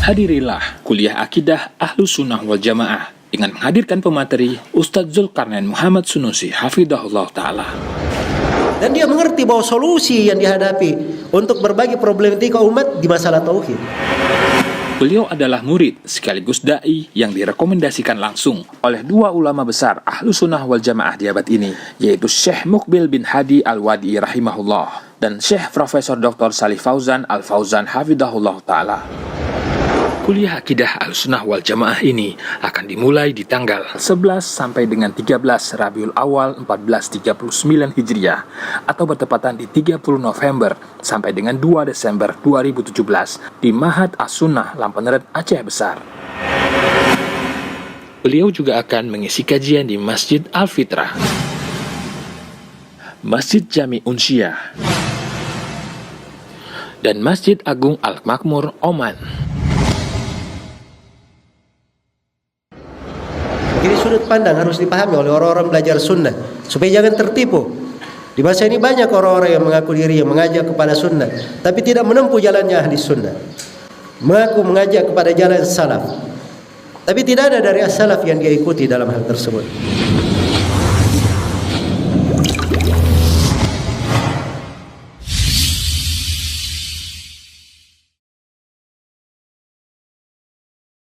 Hadirilah kuliah akidah Ahlus Sunnah wal Jamaah dengan menghadirkan pemateri Ustadz Zulkarnain Muhammad Sunusi hafidhahullah ta'ala. Dan dia mengerti bahwa solusi yang dihadapi untuk berbagai problematika umat di masalah tauhid. Beliau adalah murid sekaligus da'i yang direkomendasikan langsung oleh dua ulama besar Ahlus Sunnah wal Jamaah di abad ini, yaitu Syekh Muqbil bin Hadi Al-Wadi'i rahimahullah dan Syekh Profesor Dr. Shalih Fauzan Al-Fauzan hafidhahullah ta'ala. Kuliah Akidah Ahlussunnah wal Jamaah ini akan dimulai di tanggal 11 sampai dengan 13 Rabiul Awal 1439 Hijriah atau bertepatan di 30 November sampai dengan 2 Desember 2017 di Mahat As-Sunnah Lampaneret Aceh Besar. Beliau juga akan mengisi kajian di Masjid Al-Fitrah, Masjid Jami Unsyah, dan Masjid Agung Al-Makmur Oman. Jadi sudut pandang harus dipahami oleh orang-orang belajar sunnah supaya jangan tertipu. Di masa ini banyak orang-orang yang mengaku diri yang mengajak kepada sunnah tapi tidak menempuh jalannya ahli sunnah. Mengaku mengajak kepada jalan salaf tapi tidak ada dari as-salaf yang dia ikuti dalam hal tersebut.